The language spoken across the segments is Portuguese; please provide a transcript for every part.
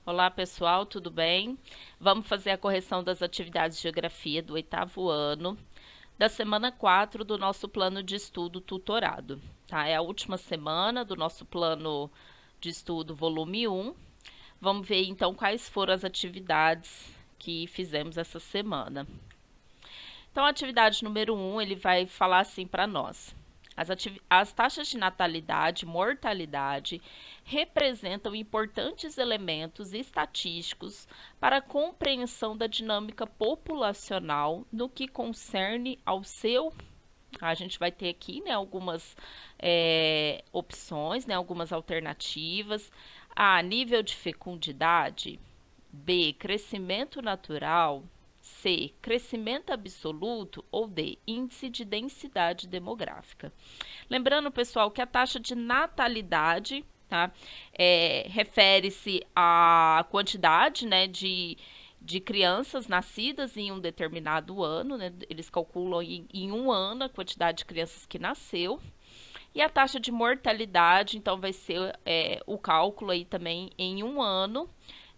Olá, pessoal, tudo bem? Vamos fazer a correção das atividades de geografia do 8º ano, da semana 4 do nosso plano de estudo tutorado, tá? É a última semana do nosso plano de estudo volume 1. Vamos ver, então, quais foram as atividades que fizemos essa semana. Então, a atividade número 1, ele vai falar assim para nós. As taxas de natalidade e mortalidade representam importantes elementos estatísticos para a compreensão da dinâmica populacional no que concerne ao seu. A gente vai ter aqui, né, algumas opções, né, algumas alternativas. A, nível de fecundidade. B, crescimento natural. C, crescimento absoluto, ou D, índice de densidade demográfica. Lembrando, pessoal, que a taxa de natalidade, tá, refere-se à quantidade, né, de crianças nascidas em um determinado ano, né, eles calculam em um ano a quantidade de crianças que nasceu. E a taxa de mortalidade, então, vai ser o cálculo aí também em um ano,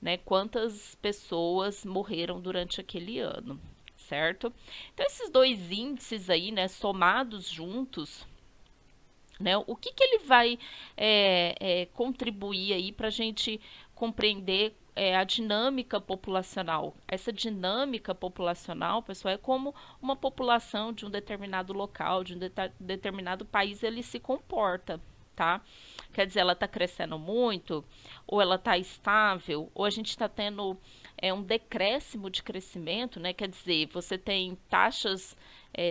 né, quantas pessoas morreram durante aquele ano, certo? Então, esses dois índices aí, né, somados juntos, né, o que ele vai contribuir aí para a gente compreender a dinâmica populacional? Essa dinâmica populacional, pessoal, é como uma população de um determinado local, de um determinado país, ele se comporta, tá? Quer dizer, ela está crescendo muito, ou ela está estável, ou a gente está tendo um decréscimo de crescimento, né? Quer dizer, você tem taxas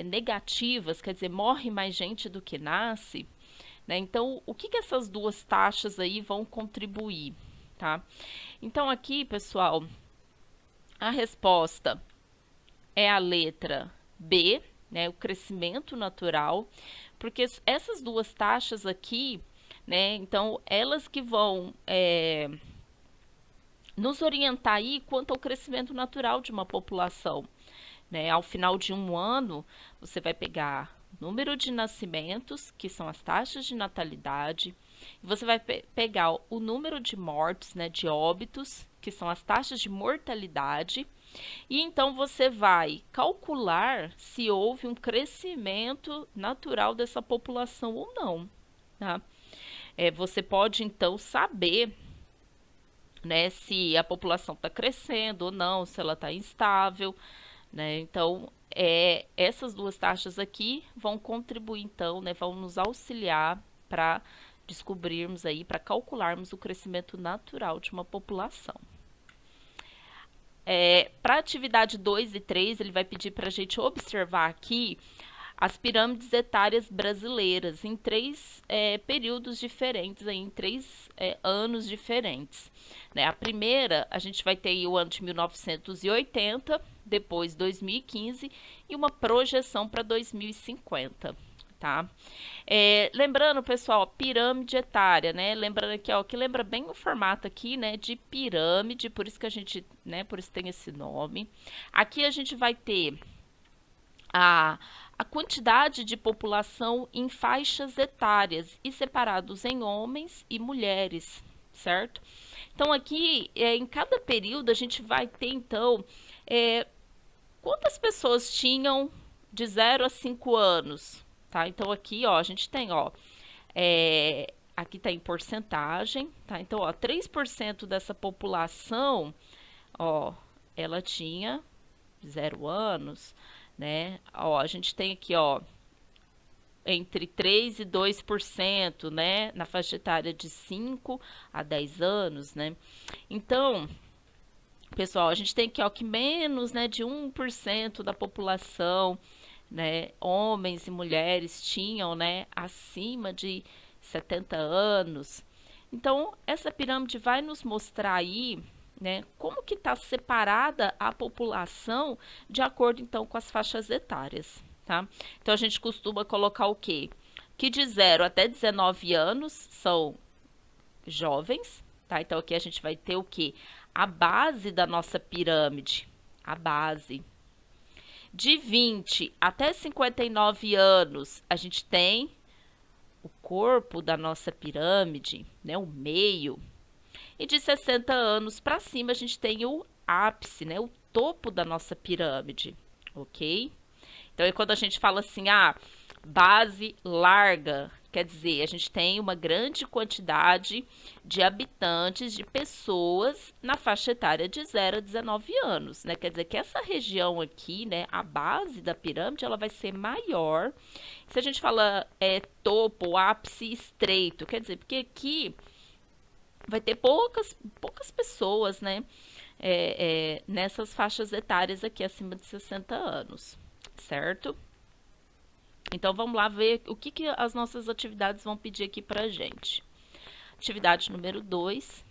negativas, quer dizer, morre mais gente do que nasce, né? Então, o que essas duas taxas aí vão contribuir, tá? Então, aqui, pessoal, a resposta é a letra B, né? O crescimento natural, porque essas duas taxas aqui, né? Então, elas que vão nos orientar aí quanto ao crescimento natural de uma população, né? Ao final de um ano, você vai pegar número de nascimentos, que são as taxas de natalidade, e você vai pegar o número de mortes, né, de óbitos, que são as taxas de mortalidade, e então você vai calcular se houve um crescimento natural dessa população ou não, tá? Você pode então saber, né, se a população está crescendo ou não, se ela está instável, né? Então, essas duas taxas aqui vão contribuir, então, né, vão nos auxiliar para descobrirmos aí, para calcularmos o crescimento natural de uma população. Para a atividade 2 e 3, ele vai pedir para a gente observar aqui as pirâmides etárias brasileiras em três períodos diferentes, aí, em três anos diferentes, né? A primeira, a gente vai ter aí o ano de 1980, depois 2015 e uma projeção para 2050. Tá? Lembrando, pessoal, pirâmide etária, né? Lembrando aqui, ó, que lembra bem o formato aqui, né, de pirâmide, por isso que a gente, né, por isso tem esse nome. Aqui a gente vai ter a quantidade de população em faixas etárias e separados em homens e mulheres, certo? Então, aqui, em cada período, a gente vai ter, então, quantas pessoas tinham de 0 a 5 anos, tá? Então, aqui, ó, a gente tem, ó, aqui tá em porcentagem, tá? Então, ó, 3% dessa população, ó, ela tinha 0 anos, né? Ó, a gente tem aqui, ó, entre 3 e 2%, né? Na faixa etária de 5 a 10 anos, né? Então, pessoal, a gente tem aqui, ó, que menos, né, de 1% da população, né, homens e mulheres tinham, né, acima de 70 anos. Então, essa pirâmide vai nos mostrar aí, né, como que está separada a população de acordo, então, com as faixas etárias, tá? Então, a gente costuma colocar o quê? Que de 0 até 19 anos são jovens, tá? Então, aqui a gente vai ter o quê? A base da nossa pirâmide, a base. De 20 até 59 anos, a gente tem o corpo da nossa pirâmide, né, o meio. e de 60 anos para cima a gente tem o ápice, né, o topo da nossa pirâmide, ok? Então, é quando a gente fala assim, base larga, quer dizer, a gente tem uma grande quantidade de habitantes, de pessoas na faixa etária de 0 a 19 anos, né? Quer dizer que essa região aqui, né, a base da pirâmide, ela vai ser maior. Se a gente fala topo, ápice estreito, quer dizer, porque aqui vai ter poucas pessoas, né, nessas faixas etárias aqui acima de 60 anos, certo? Então vamos lá ver o que as nossas atividades vão pedir aqui para a gente. Atividade número 2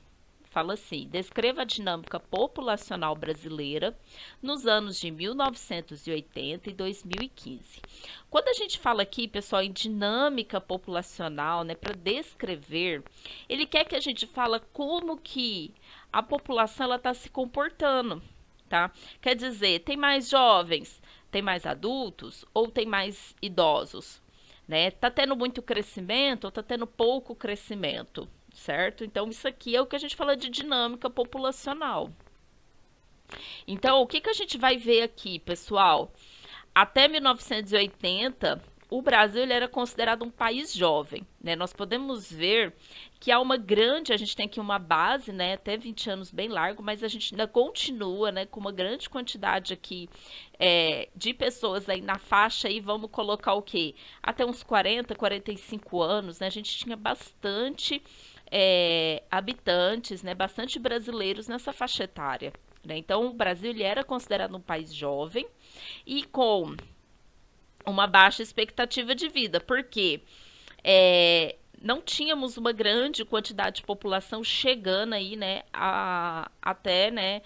fala assim: descreva a dinâmica populacional brasileira nos anos de 1980 e 2015. Quando a gente fala aqui, pessoal, em dinâmica populacional, né, para descrever, ele quer que a gente fala como que a população ela está se comportando, tá? Quer dizer, tem mais jovens, tem mais adultos ou tem mais idosos, né? Tá tendo muito crescimento ou tá tendo pouco crescimento, certo? Então isso aqui é o que a gente fala de dinâmica populacional. Então, o que a gente vai ver aqui, pessoal? Até 1980, o Brasil ele era considerado um país jovem, né? Nós podemos ver que há uma grande, a gente tem aqui uma base, né, até 20 anos bem largo, mas a gente ainda continua, né, com uma grande quantidade aqui de pessoas aí na faixa aí, vamos colocar o quê? Até uns 40, 45 anos, né? A gente tinha bastante habitantes, né, bastante brasileiros nessa faixa etária, né? Então, o Brasil ele era considerado um país jovem e com uma baixa expectativa de vida, porque não tínhamos uma grande quantidade de população chegando aí, né, até, né,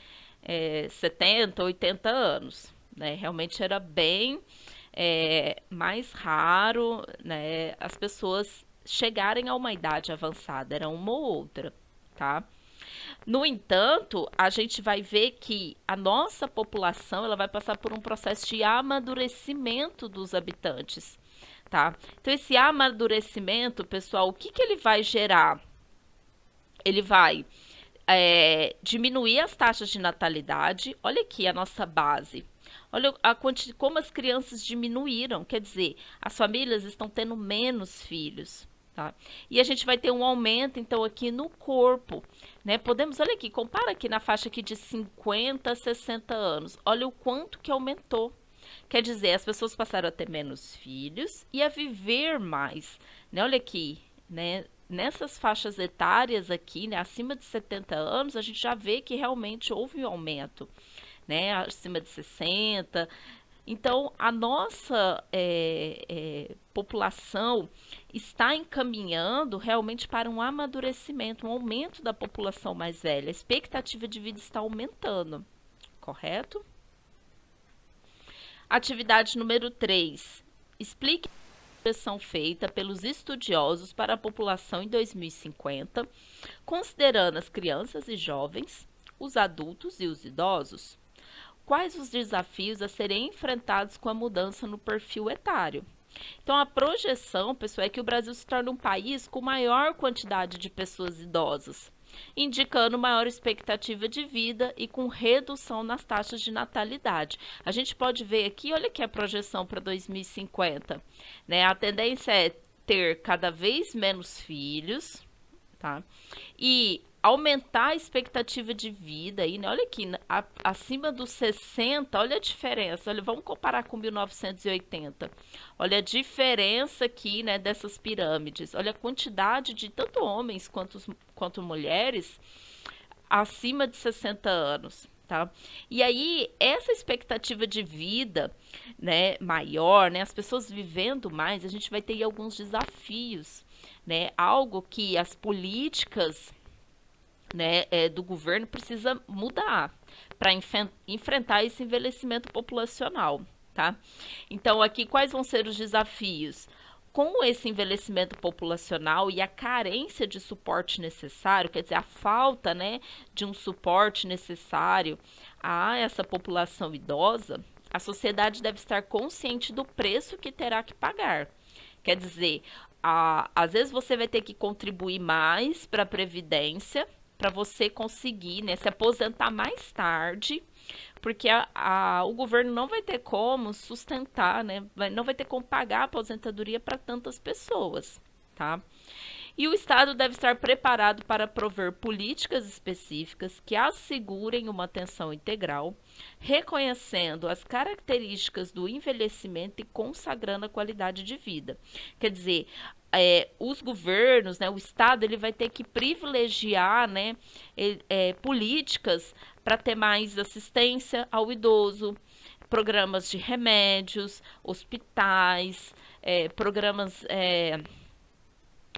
70, 80 anos, né? Realmente era bem mais raro, né, as pessoas chegarem a uma idade avançada, era uma ou outra, tá? No entanto, a gente vai ver que a nossa população ela vai passar por um processo de amadurecimento dos habitantes, tá? Então, esse amadurecimento, pessoal, o que ele vai gerar? Ele vai diminuir as taxas de natalidade. Olha aqui a nossa base. Olha como as crianças diminuíram, quer dizer, as famílias estão tendo menos filhos. Tá? E a gente vai ter um aumento, então, aqui no corpo, né? Podemos, olha aqui, compara aqui na faixa aqui de 50 a 60 anos. Olha o quanto que aumentou. Quer dizer, as pessoas passaram a ter menos filhos e a viver mais, né? Olha aqui, né? Nessas faixas etárias aqui, né, acima de 70 anos, a gente já vê que realmente houve um aumento, né? Acima de 60. Então, a nossa população está encaminhando realmente para um amadurecimento, um aumento da população mais velha. A expectativa de vida está aumentando, correto? Atividade número 3. Explique a projeção feita pelos estudiosos para a população em 2050, considerando as crianças e jovens, os adultos e os idosos. Quais os desafios a serem enfrentados com a mudança no perfil etário? Então, a projeção, pessoal, é que o Brasil se torne um país com maior quantidade de pessoas idosas, indicando maior expectativa de vida e com redução nas taxas de natalidade. A gente pode ver aqui, olha aqui a projeção para 2050, né? A tendência é ter cada vez menos filhos, tá? E aumentar a expectativa de vida aí, né? Olha aqui, acima dos 60, olha a diferença. Olha, vamos comparar com 1980. Olha a diferença aqui, né, dessas pirâmides. Olha a quantidade de tanto homens quanto mulheres acima de 60 anos. Tá? E aí, essa expectativa de vida, né, maior, né, as pessoas vivendo mais, a gente vai ter alguns desafios, né, algo que as políticas, né, do governo precisa mudar para enfrentar esse envelhecimento populacional, tá? Então, aqui, quais vão ser os desafios? Com esse envelhecimento populacional e a carência de suporte necessário, quer dizer, a falta, né, de um suporte necessário a essa população idosa, a sociedade deve estar consciente do preço que terá que pagar. Quer dizer, às vezes você vai ter que contribuir mais para a Previdência, para você conseguir, né, se aposentar mais tarde, porque o governo não vai ter como sustentar, né, não vai ter como pagar a aposentadoria para tantas pessoas, tá? E o Estado deve estar preparado para prover políticas específicas que assegurem uma atenção integral, reconhecendo as características do envelhecimento e consagrando a qualidade de vida. Quer dizer, os governos, né, o Estado, ele vai ter que privilegiar, né, políticas para ter mais assistência ao idoso, programas de remédios, hospitais, programas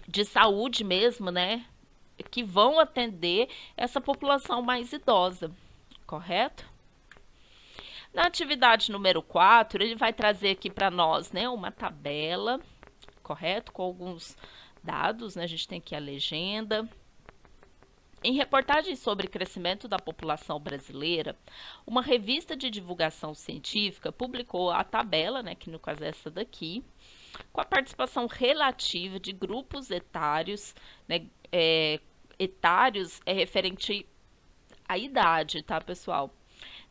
de saúde mesmo, né? Que vão atender essa população mais idosa, correto? Na atividade número 4, ele vai trazer aqui para nós, né, uma tabela, correto? Com alguns dados, né? A gente tem aqui a legenda. Em reportagem sobre crescimento da população brasileira, uma revista de divulgação científica publicou a tabela, né, que no caso é essa daqui, com a participação relativa de grupos etários, né, etários é referente à idade, tá, pessoal?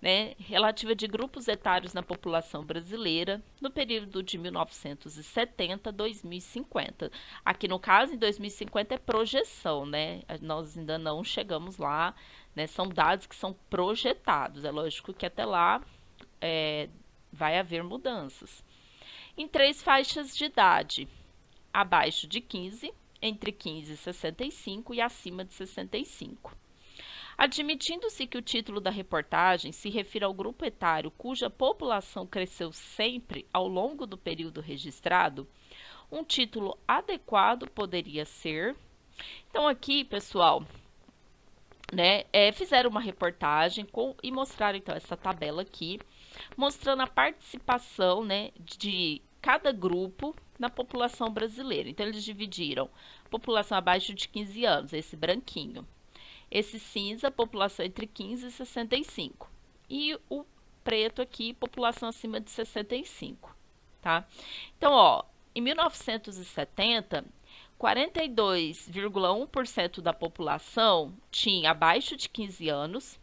Né, relativa de grupos etários na população brasileira no período de 1970 a 2050. Aqui no caso, em 2050 é projeção, né? Nós ainda não chegamos lá, né? São dados que são projetados. É lógico que até lá vai haver mudanças. Em 3 faixas de idade, abaixo de 15, entre 15 e 65 e acima de 65. Admitindo-se que o título da reportagem se refira ao grupo etário cuja população cresceu sempre ao longo do período registrado, um título adequado poderia ser. Então, aqui, pessoal, né, fizeram uma reportagem e mostraram então essa tabela aqui, mostrando a participação, né, de cada grupo na população brasileira. Então, eles dividiram população abaixo de 15 anos, esse branquinho. Esse cinza, população entre 15 e 65. E o preto aqui, população acima de 65, tá? Então, ó, em 1970, 42,1% da população tinha abaixo de 15 anos,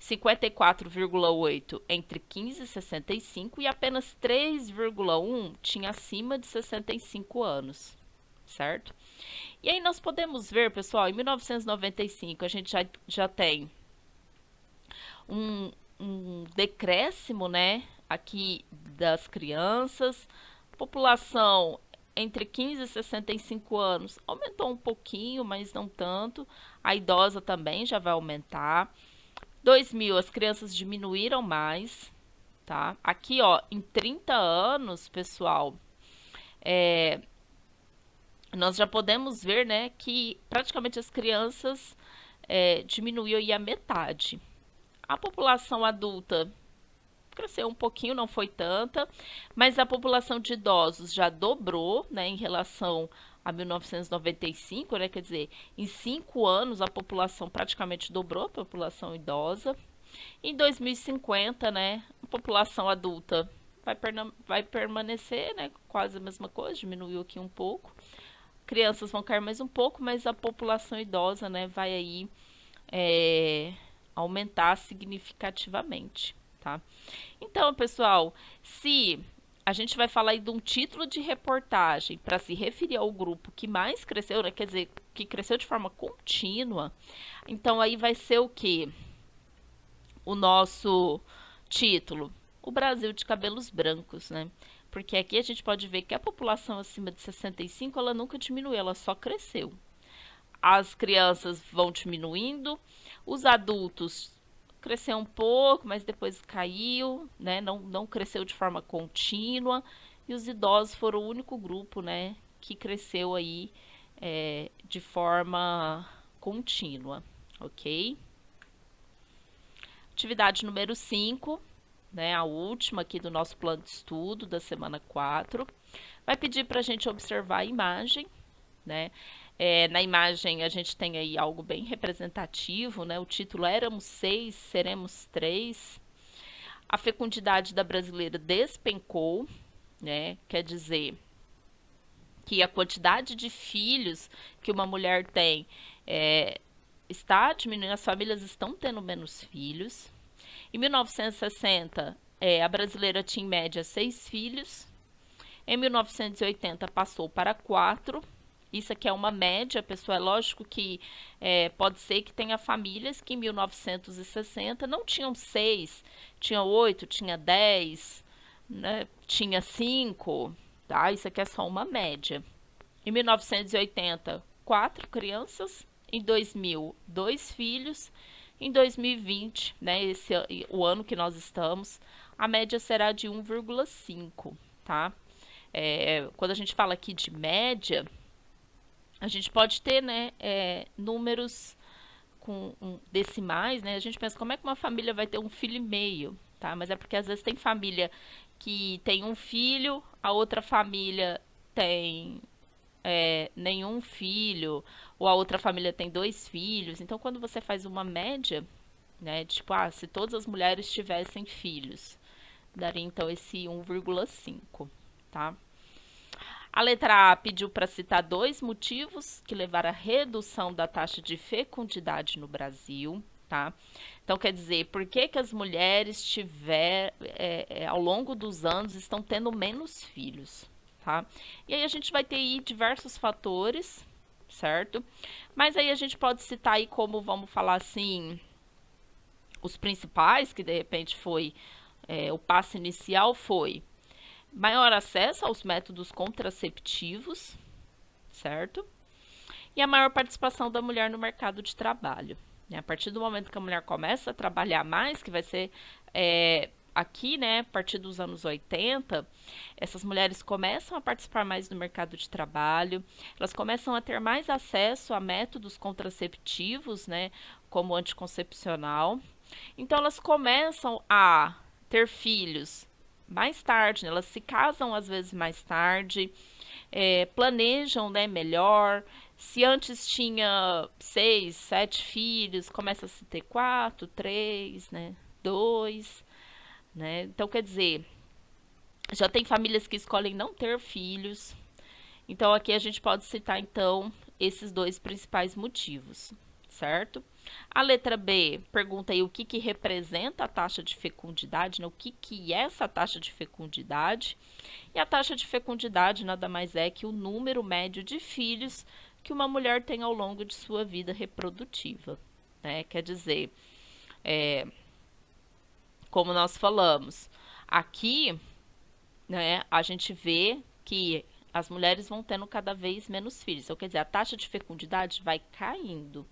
54,8% entre 15 e 65 e apenas 3,1% tinha acima de 65 anos, certo? E aí nós podemos ver, pessoal, em 1995 a gente já tem um decréscimo, né, aqui das crianças, população entre 15 e 65 anos aumentou um pouquinho, mas não tanto, a idosa também já vai aumentar. 2000 as crianças diminuíram mais, tá? Aqui, ó, em 30 anos, pessoal, nós já podemos ver, né, que praticamente as crianças diminuiu aí a metade. A população adulta cresceu um pouquinho, não foi tanta, mas a população de idosos já dobrou, né, em relação a 1995, né, quer dizer, em 5 anos a população praticamente dobrou, a população idosa. Em 2050, né, a população adulta vai permanecer, né, quase a mesma coisa, diminuiu aqui um pouco. Crianças vão cair mais um pouco, mas a população idosa, né, vai aí aumentar significativamente, tá? Então, pessoal, se a gente vai falar aí de um título de reportagem para se referir ao grupo que mais cresceu, né, quer dizer, que cresceu de forma contínua, então aí vai ser o quê? O nosso título, o Brasil de cabelos brancos, né? Porque aqui a gente pode ver que a população acima de 65, ela nunca diminuiu, ela só cresceu. As crianças vão diminuindo, os adultos cresceu um pouco, mas depois caiu, né? Não cresceu de forma contínua. E os idosos foram o único grupo, né, que cresceu aí de forma contínua, ok? Atividade número 5, né, a última aqui do nosso plano de estudo da semana 4, vai pedir para a gente observar a imagem, né? Na imagem a gente tem aí algo bem representativo, né? O título Éramos 6, seremos 3. A fecundidade da brasileira despencou, né? Quer dizer que a quantidade de filhos que uma mulher tem está diminuindo, as famílias estão tendo menos filhos. Em 1960, a brasileira tinha em média 6 filhos. Em 1980 passou para 4. Isso aqui é uma média, pessoal. É lógico que pode ser que tenha famílias que em 1960 não tinham 6, tinha 8, tinha 10, né? Tinha 5, tá? Isso aqui é só uma média. Em 1980, 4 crianças. Em 2000, 2 filhos. Em 2020, né, o ano que nós estamos, a média será de 1,5, tá? Quando a gente fala aqui de média, a gente pode ter, né, números com decimais, né? A gente pensa, como é que uma família vai ter um filho e meio, tá? Mas é porque às vezes tem família que tem um filho, a outra família tem nenhum filho, ou a outra família tem 2 filhos. Então, quando você faz uma média, né, tipo, se todas as mulheres tivessem filhos, daria então esse 1,5, tá? A letra A pediu para citar 2 motivos que levaram à redução da taxa de fecundidade no Brasil, tá? Então, quer dizer, por que que as mulheres ao longo dos anos estão tendo menos filhos, tá? E aí a gente vai ter aí diversos fatores, certo? Mas aí a gente pode citar aí como, vamos falar assim, os principais, que de repente foi o passo inicial foi maior acesso aos métodos contraceptivos, certo? E a maior participação da mulher no mercado de trabalho. A partir do momento que a mulher começa a trabalhar mais, que vai ser aqui, né, a partir dos anos 80, essas mulheres começam a participar mais do mercado de trabalho, elas começam a ter mais acesso a métodos contraceptivos, né, como anticoncepcional. Então, elas começam a ter filhos mais tarde, né? Elas se casam às vezes mais tarde, planejam, né, melhor. Se antes tinha 6, 7 filhos, começa a se ter 4, 3, né, 2, né? Então, quer dizer, já tem famílias que escolhem não ter filhos. Então, aqui a gente pode citar, então, esses 2 principais motivos, certo? A letra B pergunta aí o que representa a taxa de fecundidade, né? O que é essa taxa de fecundidade? E a taxa de fecundidade nada mais é que o número médio de filhos que uma mulher tem ao longo de sua vida reprodutiva, né? Quer dizer, como nós falamos, aqui, né, a gente vê que as mulheres vão tendo cada vez menos filhos. Então, quer dizer, a taxa de fecundidade vai caindo,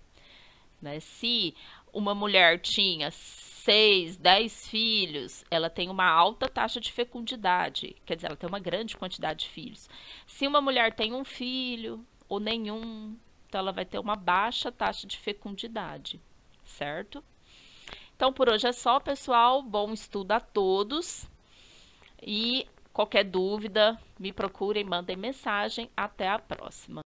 né? Se uma mulher tinha 6, 10 filhos, ela tem uma alta taxa de fecundidade, quer dizer, ela tem uma grande quantidade de filhos. Se uma mulher tem um filho ou nenhum, então ela vai ter uma baixa taxa de fecundidade, certo? Então, por hoje é só, pessoal. Bom estudo a todos. E qualquer dúvida, me procurem, mandem mensagem. Até a próxima.